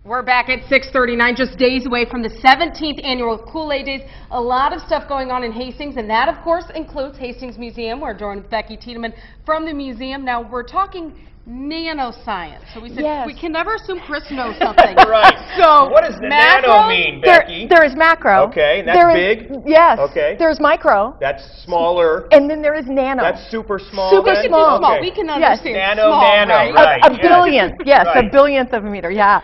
We're back at 6:39, just days away from the 17th annual Kool-Aid Days. A lot of stuff going on in Hastings, and that, of course, includes Hastings Museum. We're joined with Becky Tideman from the museum. Now, we're talking nanoscience. So we said we can never assume Chris knows something. Right. So what does the nano mean, Becky? There is macro. Okay, that's big? Yes. Okay. There's micro. That's smaller. And then there is nano. That's super small. Super small. Okay. We can understand Nano, small, nano, right? right. A billionth, yes, Right. a billionth of a meter, yeah.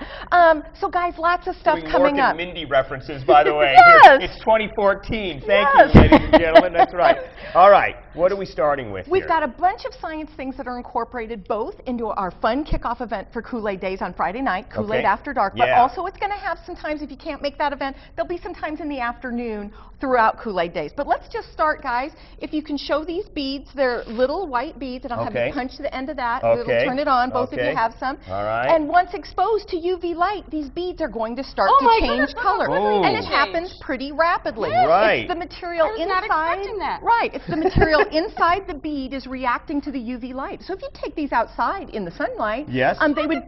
So guys, lots of stuff coming up. Mindy references, by the way. Yes. It's 2014. Thank Yes. you, ladies and gentlemen. That's right. All right. What are we starting with We've here? got a bunch of science things that are incorporated both into our fun kickoff event for Kool-Aid Days on Friday night, Kool-Aid After Dark, but also it's going to have some times, if you can't make that event, there'll be some times in the afternoon throughout Kool-Aid Days. But let's just start, guys. If you can show these beads, they're little white beads, and I'll have you punch the end of that. It'll turn it on, both of you have some. All right. And once exposed to UV light, these beads are going to start to change color. And it happens pretty rapidly. Right. It's the material I was inside. not expecting that. Right. It's the material inside the bead is reacting to the UV light. So if you take these outside in the sunlight, they would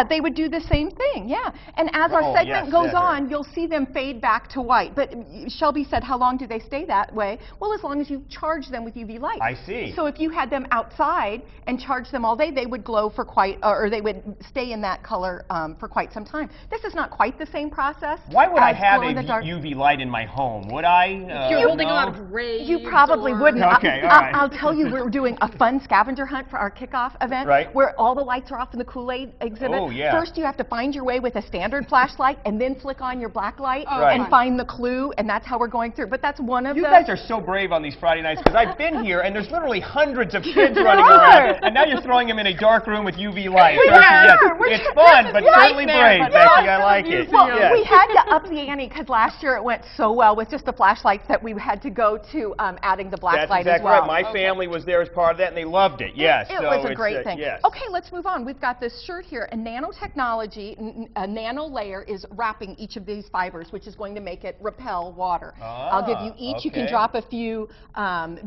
they would do the same thing. Yeah. And as our segment goes on, you'll see them fade back to white. But Shelby said, how long do they stay that way? Well, as long as you charge them with UV light. I see. So if you had them outside and charged them all day, they would glow for or they would stay in that color for quite some time. This is not quite the same process. Why would I have a UV light in my home? Would I? If you're holding a lot of rays. You probably wouldn't. Okay, all right. I'll tell you, we're doing a fun scavenger hunt for our kickoff event where all the lights are off in the Kool-Aid exhibit. Oh, yeah. First, you have to find your way with a standard flashlight and then flick on your black light Right. and find the clue, and that's how we're going through. But that's one of You guys are so brave on these Friday nights, because I've been here and there's literally hundreds of kids running around, and now you're throwing them in a dark room with UV light. It's fun, but certainly brave, Becky. I like it. Well, we had to up the ante because last year it went so well with just the flashlights that we had to go to adding the black light as well. Right. My family was there as part of that, and they loved it. Yes. It was a great thing. Yes. Okay, let's move on. We've got this shirt here, and nanotechnology, a nano layer is wrapping each of these fibers, which is going to make it repel water. I'll give you each. You can drop a few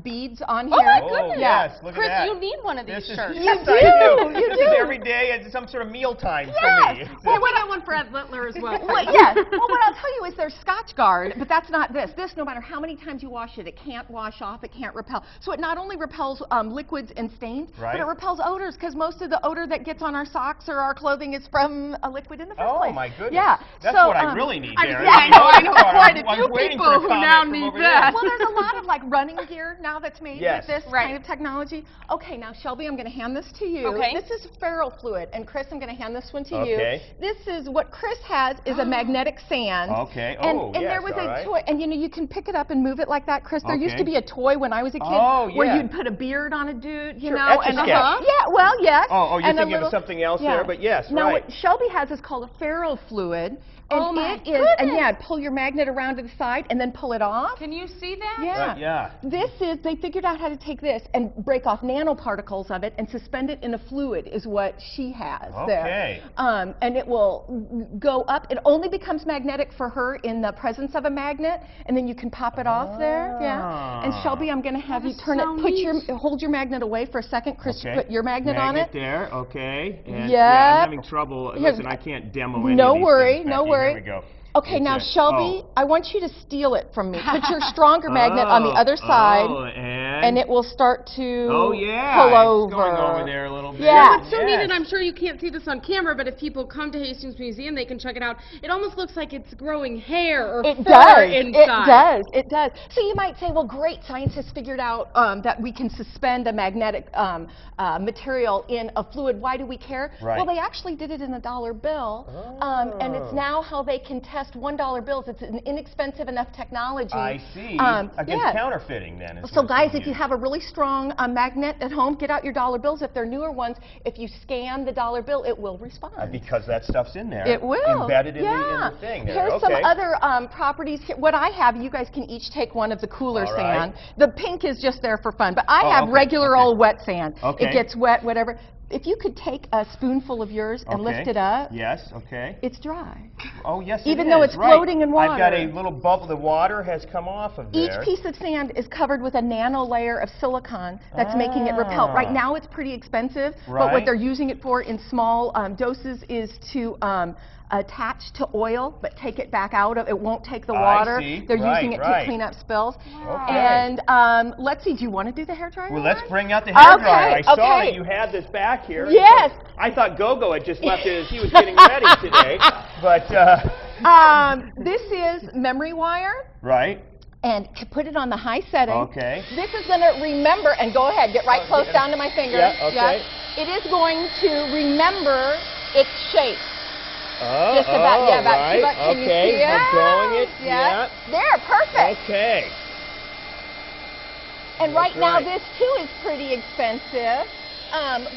beads on here. Oh my goodness! Yes, look Chris, at that. you need one of these shirts. You do. This is every day. It's some sort of mealtime for me. Well, we got one for Ed Littler as well. Yes. Well, what I'll tell you is there's Scotchgard, but that's not this. This, no matter how many times you wash it, it can't wash off. It can't repel. So it not only repels liquids and stains, but it repels odors, because most of the odor that gets on our socks or our clothing is from a liquid in the first place. Oh my goodness. Yeah. That's so, what I really need there. I know quite a few people who now need that. Well, there's a lot of like running gear now that's made with this kind of technology. Okay, now Shelby, I'm going to hand this to you. Okay. This is ferrule fluid, and Chris, I'm going to hand this one to you. This is what Chris has is a magnetic sand. Okay. And there was a toy, and you know you can pick it up and move it like that, Chris. There used to be a toy when I was a kid where you'd put a beard on a dude, you know, and yeah, well, yes. Oh, you're thinking of something else there, but yes, now what Shelby has is called a ferrule fluid. And pull your magnet around to the side and then pull it off. Can you see that? Yeah. This is, they figured out how to take this and break off nanoparticles of it and suspend it in a fluid is what she has there. And it will go up. It only becomes magnetic for her in the presence of a magnet, and then you can pop it off there. Yeah. And Shelby, I'm going to have you turn it, hold your magnet away for a second. Chris, put your magnet on it. There, and I'm having trouble. Listen, I can't demo any of these things. No worry. There we go. Okay, now Shelby, I want you to steal it from me. Put your stronger magnet on the other side, and it will start to pull over. It's going over there a little bit. Yeah. It's so neat, and I'm sure you can't see this on camera, but if people come to Hastings Museum, they can check it out. It almost looks like it's growing hair or fur inside. It does. So you might say, well, great, science has figured out that we can suspend a magnetic material in a fluid. Why do we care? Well, they actually did it in a dollar bill, and it's now how they can test $1 bills. It's an inexpensive enough technology. I see. Against counterfeiting, then. So guys, if you have a really strong magnet at home, get out your dollar bills. If they're newer ones, if you scan the dollar bill, it will respond. Because that stuff's in there. It will. Embedded in the thing there. Here's some other properties. What I have, you guys can each take one of the cooler sand. The pink is just there for fun, but I have regular old wet sand. It gets wet, whatever. If you could take a spoonful of yours and lift it up. Yes, it's dry. Oh, yes, Even though it's floating in water. I've got a little bubble. The water has come off of there. Each piece of sand is covered with a nano layer of silicon that's making it repel. Right now it's pretty expensive, but what they're using it for in small doses is to attach to oil, but take it back out of it. Won't take the water. They're using it to clean up spills. And let's see, do you want to do the hair dryer? Well, let's bring out the hair dryer. I saw that you had this back here. Yes. I thought Gogo had just left it as he was getting ready today. But this is memory wire. Right. And put it on the high setting. Okay. This is going to remember, and go ahead, get right close down to my finger. Yeah, okay. It is going to remember its shape. Oh, just about, right. Can you see it? I'm drawing it. Yeah. There, perfect. Okay. And right now, this too is pretty expensive.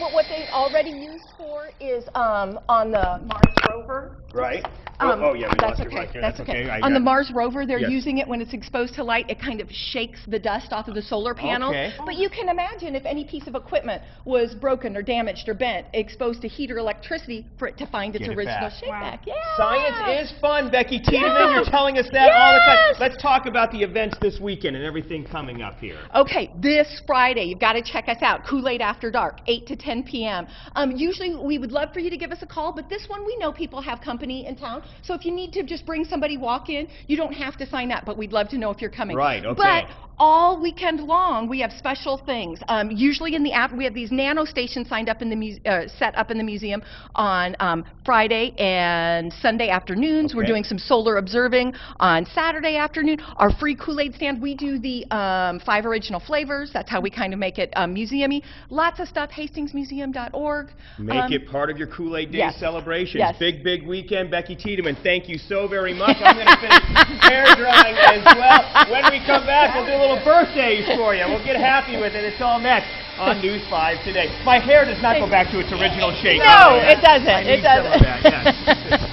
But what they already used for is on the Mars rover. Right. That's okay. That's okay. On the Mars rover, they're using it when it's exposed to light. It kind of shakes the dust off of the solar panel. Okay. But you can imagine if any piece of equipment was broken or damaged or bent, exposed to heat or electricity, for it to find its original shape back. Yeah. Science is fun, Becky Tideman. You're telling us that all the time. Let's talk about the events this weekend and everything coming up here. Okay, this Friday, you've got to check us out. Kool-Aid After Dark, 8 to 10 p.m. Usually, we would love for you to give us a call, but this one, we know people have company in town. So if you need to just bring somebody walk in, you don't have to sign up, but we'd love to know if you're coming. Right, okay. But all weekend long, we have special things. Usually in the app, we have these nano stations signed up in the set up in the museum on Friday and Sunday afternoons. We're doing some solar observing on Saturday afternoon. Our free Kool-Aid stand, we do the 5 original flavors. That's how we kind of make it museum-y. Lots of stuff, HastingsMuseum.org. Make it part of your Kool-Aid Days celebrations. Yes. Big, big weekend. Becky Tideman, thank you so very much. I'm going to finish hair drying as well. When we come back, we'll do a little birthdays for you. We'll get happy with it. It's all next on News 5 Today. My hair does not go back to its original shape. No, it doesn't. I need some of that, yes.